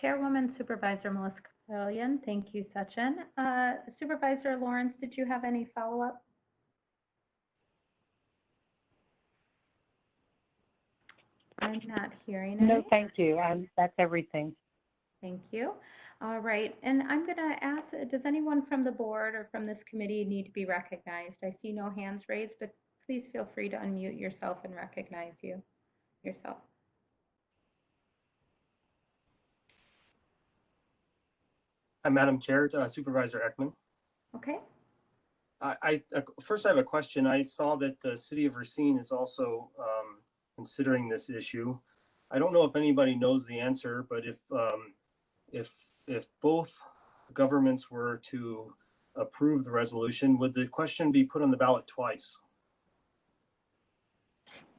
Chairwoman Supervisor Melissa Capillion, thank you, Sachin. Supervisor Lawrence, did you have any follow-up? I'm not hearing any. No, thank you. That's everything. Thank you. All right, and I'm going to ask, does anyone from the board or from this committee need to be recognized? I see no hands raised, but please feel free to unmute yourself and recognize yourself. Hi, Madam Chair, Supervisor Ekman. Okay. First, I have a question. I saw that the city of Racine is also considering this issue. I don't know if anybody knows the answer, but if both governments were to approve the resolution, would the question be put on the ballot twice?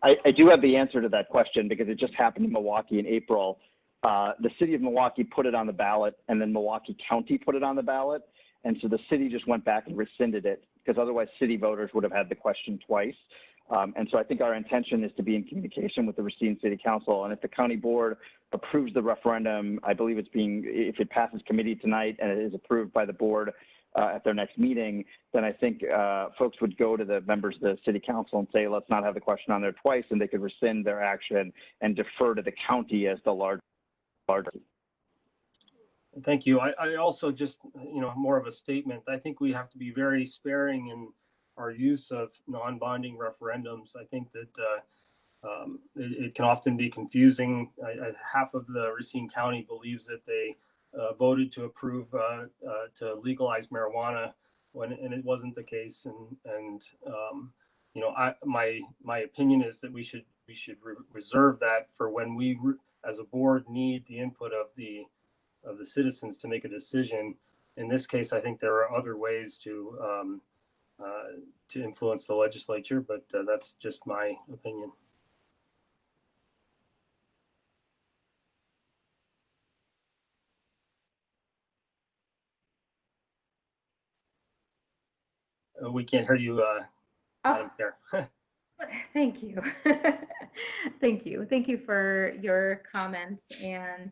I do have the answer to that question because it just happened in Milwaukee in April. The city of Milwaukee put it on the ballot, and then Milwaukee County put it on the ballot. And so the city just went back and rescinded it because otherwise city voters would have had the question twice. And so I think our intention is to be in communication with the Racine City Council. And if the county board approves the referendum, I believe if it passes committee tonight and it is approved by the board at their next meeting, then I think folks would go to the members of the city council and say, let's not have the question on there twice, and they could rescind their action and defer to the county as the large. Thank you. I also just, more of a statement. I think we have to be very sparing in our use of non-binding referendums. I think that it can often be confusing. Half of the Racine County believes that they voted to approve to legalize marijuana and it wasn't the case. My opinion is that we should reserve that for when we as a board need the input of the citizens to make a decision. In this case, I think there are other ways to influence the legislature, but that's just my opinion. We can't hear you, Madam Chair. Thank you. Thank you. Thank you for your comments. And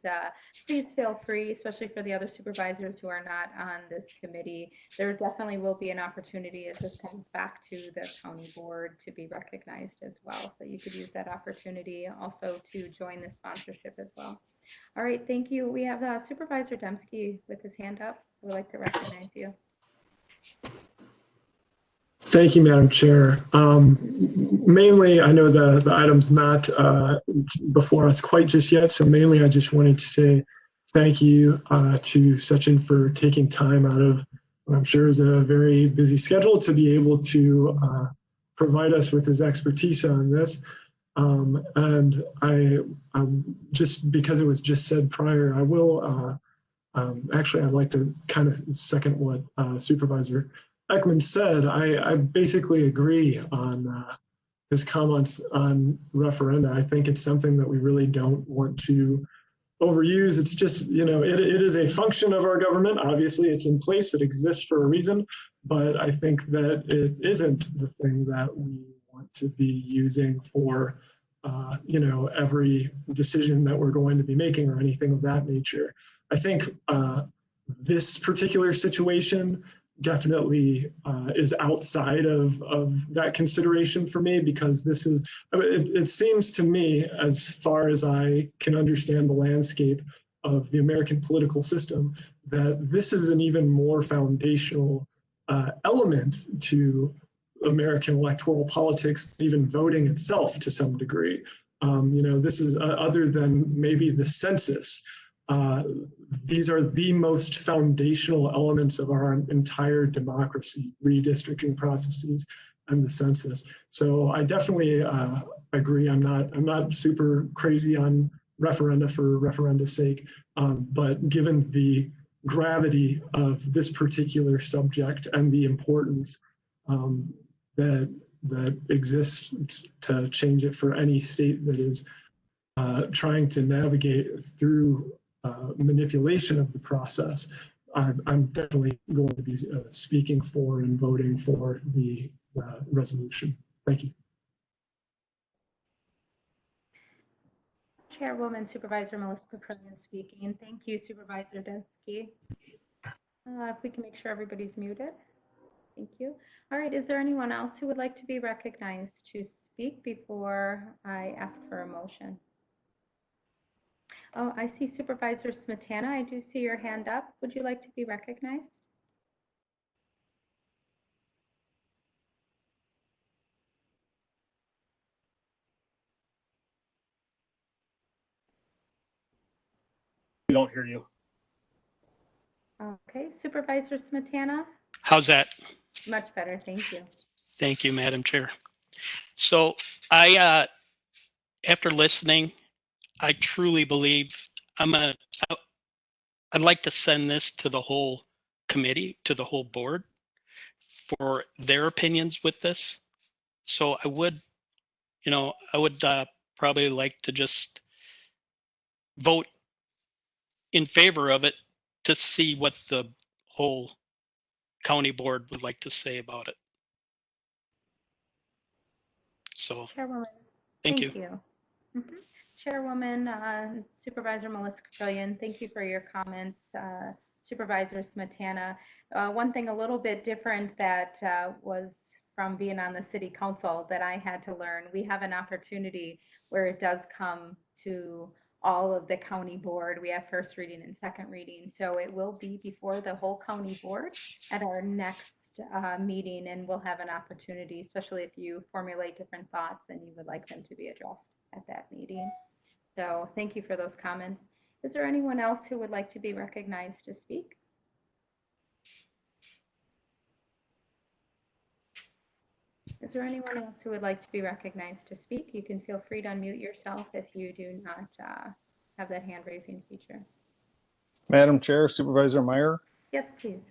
please feel free, especially for the other supervisors who are not on this committee, there definitely will be an opportunity as this comes back to the county board to be recognized as well. So you could use that opportunity also to join the sponsorship as well. All right, thank you. We have Supervisor Dembski with his hand up. We'd like to recognize you. Thank you, Madam Chair. Mainly, I know the item's not before us quite just yet, so mainly I just wanted to say thank you to Sachin for taking time out of what I'm sure is a very busy schedule to be able to provide us with his expertise on this. And I just because it was just said prior, I will actually I'd like to kind of second what Supervisor Ekman said. I basically agree on his comments on referenda. I think it's something that we really don't want to overuse. It's just, it is a function of our government. Obviously, it's in place. It exists for a reason. But I think that it isn't the thing that we want to be using for, every decision that we're going to be making or anything of that nature. I think this particular situation definitely is outside of that consideration for me, because it seems to me, as far as I can understand the landscape of the American political system, that this is an even more foundational element to American electoral politics, even voting itself to some degree. This is other than maybe the census. These are the most foundational elements of our entire democracy, redistricting processes and the census. So I definitely agree. I'm not super crazy on referenda for referenda's sake, but given the gravity of this particular subject and the importance that exists to change it for any state that is trying to navigate through manipulation of the process, I'm definitely going to be speaking for and voting for the resolution. Thank you. Chairwoman Supervisor Melissa Caprillion speaking. Thank you, Supervisor Dembski. If we can make sure everybody's muted. Thank you. All right, is there anyone else who would like to be recognized to speak before I ask for a motion? Oh, I see Supervisor Smetana. I do see your hand up. Would you like to be recognized? We don't hear you. Okay, Supervisor Smetana? How's that? Much better, thank you. Thank you, Madam Chair. So I, after listening, I truly believe I'd like to send this to the whole committee, to the whole board for their opinions with this. So I would, I would probably like to just vote in favor of it to see what the whole county board would like to say about it. So, Chairwoman, thank you. Mhm. Chairwoman, Supervisor Melissa Caprillion, thank you for your comments. Supervisor Smetana, one thing a little bit different that was from being on the city council that I had to learn, we have an opportunity where it does come to all of the county board. We have first reading and second reading, so it will be before the whole county board at our next meeting, and we'll have an opportunity, especially if you formulate different thoughts and you would like them to be addressed at that meeting. So thank you for those comments. Is there anyone else who would like to be recognized to speak? Is there anyone else who would like to be recognized to speak? You can feel free to unmute yourself if you do not have that hand raising feature. Madam Chair, Supervisor Meyer. Yes, please.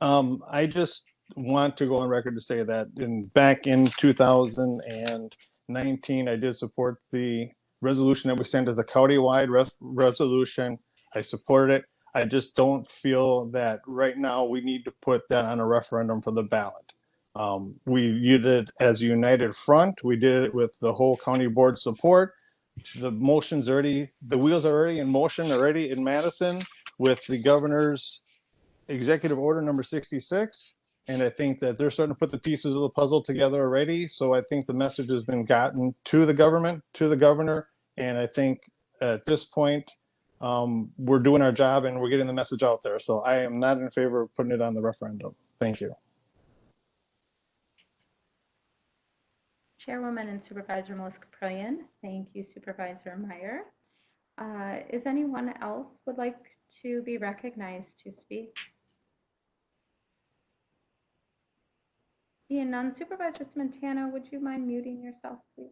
I just want to go on record to say that back in 2019, I did support the resolution that we sent as a county-wide resolution. I supported it. I just don't feel that right now we need to put that on a referendum for the ballot. We did it as a united front. We did it with the whole county board support. The motion's already, the wheels are already in motion already in Madison with the governor's executive order number 66. And I think that they're starting to put the pieces of the puzzle together already. So I think the message has been gotten to the government, to the governor. And I think at this point, we're doing our job and we're getting the message out there. So I am not in favor of putting it on the referendum. Thank you. Chairwoman and Supervisor Melissa Caprillion. Thank you, Supervisor Meyer. Is anyone else would like to be recognized to speak? Seeing none, Supervisor Smetana, would you mind muting yourself, please?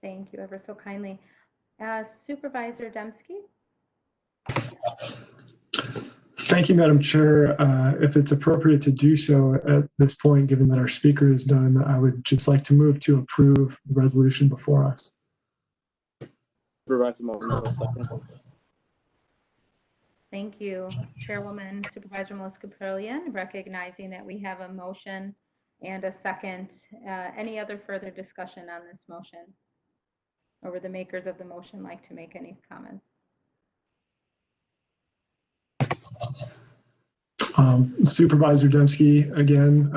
Thank you ever so kindly. Supervisor Dembski? Thank you, Madam Chair. If it's appropriate to do so at this point, given that our speaker is done, I would just like to move to approve the resolution before us. Supervisor Moreno, second. Thank you, Chairwoman Supervisor Melissa Caprillion, recognizing that we have a motion and a second. Any other further discussion on this motion? Or would the makers of the motion like to make any comments? Supervisor Dembski, again,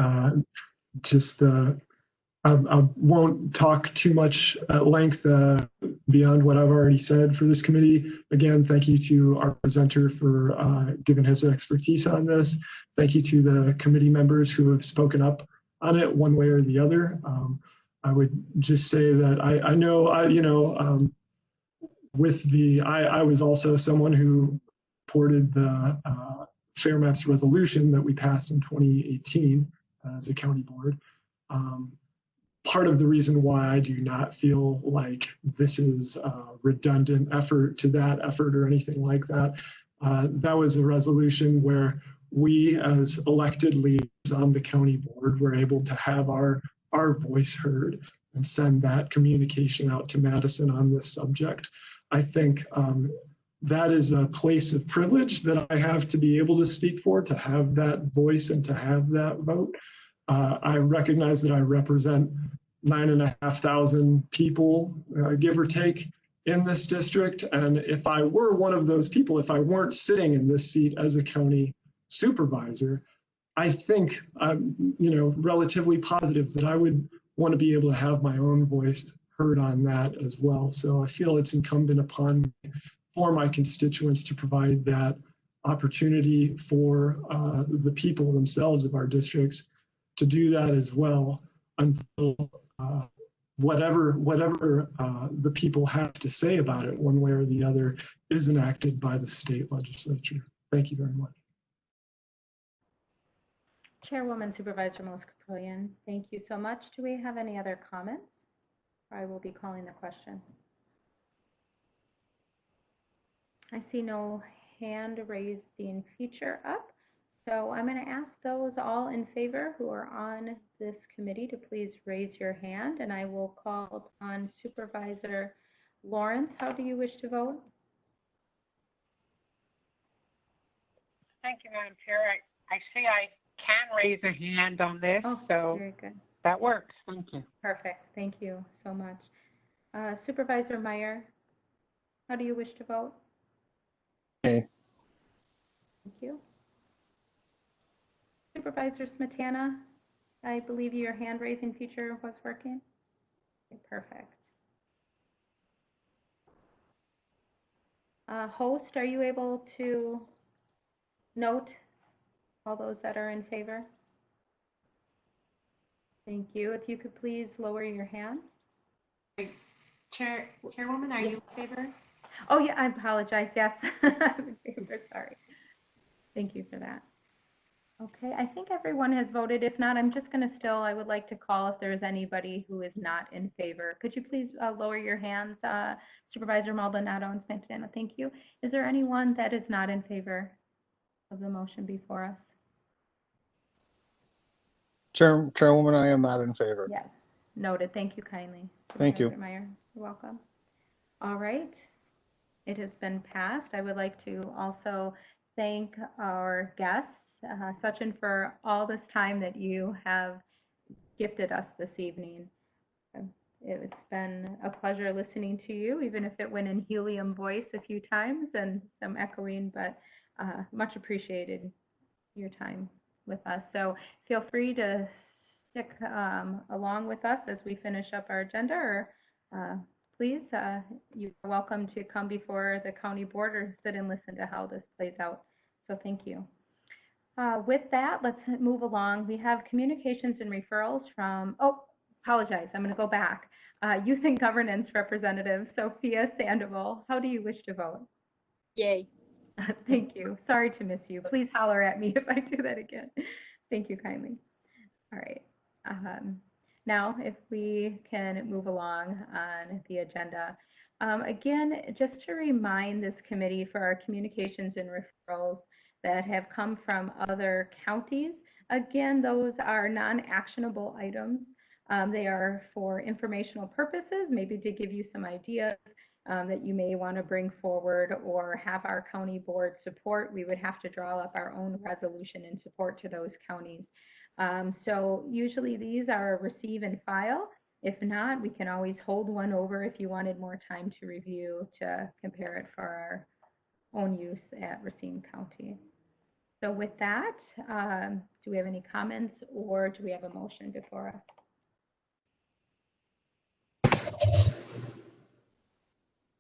I won't talk too much at length beyond what I've already said for this committee. Again, thank you to our presenter for giving his expertise on this. Thank you to the committee members who have spoken up on it one way or the other. I would just say that I know, I was also someone who supported the Fair Maps resolution that we passed in 2018 as a county board. Part of the reason why I do not feel like this is a redundant effort to that effort or anything like that, that was a resolution where we as elected leaders on the county board were able to have our voice heard and send that communication out to Madison on this subject. I think that is a place of privilege that I have to be able to speak for, to have that voice and to have that vote. I recognize that I represent 9,500 people, give or take, in this district. And if I were one of those people, if I weren't sitting in this seat as a county supervisor, I think I'm, relatively positive that I would want to be able to have my own voice heard on that as well. So I feel it's incumbent upon me, for my constituents, to provide that opportunity for the people themselves of our districts to do that as well, until whatever the people have to say about it one way or the other is enacted by the state legislature. Thank you very much. Chairwoman Supervisor Melissa Caprillion, thank you so much. Do we have any other comments? I will be calling the question. I see no hand raising feature up. So I'm going to ask those all in favor who are on this committee to please raise your hand, and I will call upon Supervisor Lawrence. How do you wish to vote? Thank you, Madam Chair. I see I can raise a hand on this, so Very good. that works. Thank you. Perfect. Thank you so much. Supervisor Meyer, how do you wish to vote? Okay. Thank you. Supervisor Smetana, I believe your hand raising feature was working. Okay, perfect. Host, are you able to note all those that are in favor? Thank you. If you could please lower your hands. Chairwoman, are you in favor? Oh, yeah, I apologize. Yes, I'm in favor. Sorry. Thank you for that. Okay, I think everyone has voted. If not, I'm just going to I would like to call if there's anybody who is not in favor. Could you please lower your hands, Supervisor Maldonado and Santana? Thank you. Is there anyone that is not in favor of the motion before us? Chairwoman, I am not in favor. Yes, noted. Thank you kindly. Thank you. Supervisor Meyer, you're welcome. All right, it has been passed. I would like to also thank our guests, Sachin, for all this time that you have gifted us this evening. It's been a pleasure listening to you, even if it went in helium voice a few times and some echoing, but much appreciated your time with us. So feel free to stick along with us as we finish up our agenda, or please, you're welcome to come before the county board or sit and listen to how this plays out. So thank you. With that, let's move along. We have communications and referrals from, apologize, I'm going to go back. Youth and Governance Representative Sophia Sandoval, how do you wish to vote? Yay. Thank you. Sorry to miss you. Please holler at me if I do that again. Thank you kindly. All right. Now, if we can move along on the agenda. Again, just to remind this committee for our communications and referrals that have come from other counties, again, those are non-actionable items. They are for informational purposes, maybe to give you some ideas that you may want to bring forward or have our county board support. We would have to draw up our own resolution in support to those counties. So usually these are receive and file. If not, we can always hold one over if you wanted more time to review to compare it for our own use at Racine County. So with that, do we have any comments or do we have a motion before us?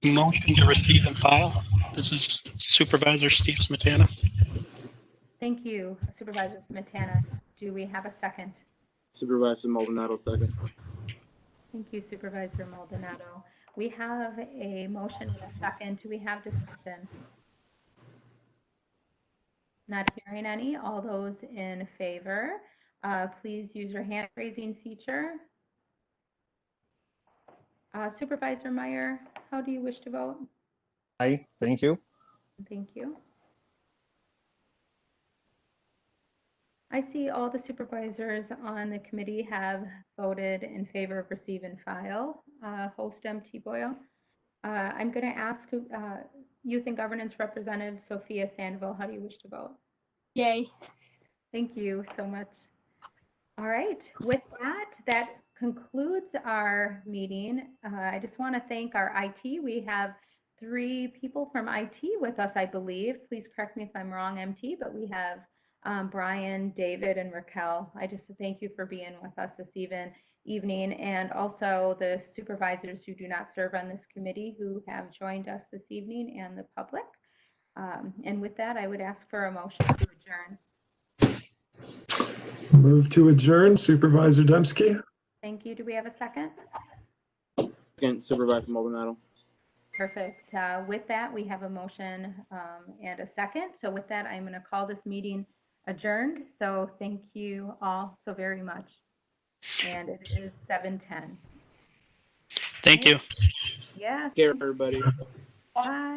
Motion to receive and file. This is Supervisor Steve Smetana. Thank you, Supervisor Smetana. Do we have a second? Supervisor Maldonado, second. Thank you, Supervisor Maldonado. We have a motion and a second. Do we have discussion? Not hearing any. All those in favor, please use your hand raising feature. Supervisor Meyer, how do you wish to vote? Aye, thank you. Thank you. I see all the supervisors on the committee have voted in favor of receive and file. Host M.T. Boyle. I'm going to ask Youth and Governance Representative Sophia Sandoval, how do you wish to vote? Yay. Thank you so much. All right, with that, that concludes our meeting. I just want to thank our IT. We have 3 people from IT with us, I believe. Please correct me if I'm wrong, MT, but we have Brian, David, and Raquel. I just thank you for being with us this evening, and also the supervisors who do not serve on this committee who have joined us this evening, and the public. And with that, I would ask for a motion to adjourn. Move to adjourn, Supervisor Dembski. Thank you. Do we have a second? Second, Supervisor Maldonado. Perfect. With that, we have a motion and a second. So with that, I'm going to call this meeting adjourned. So thank you all so very much. And it is 7:10. Thank you. Yes. Take care, everybody. Bye.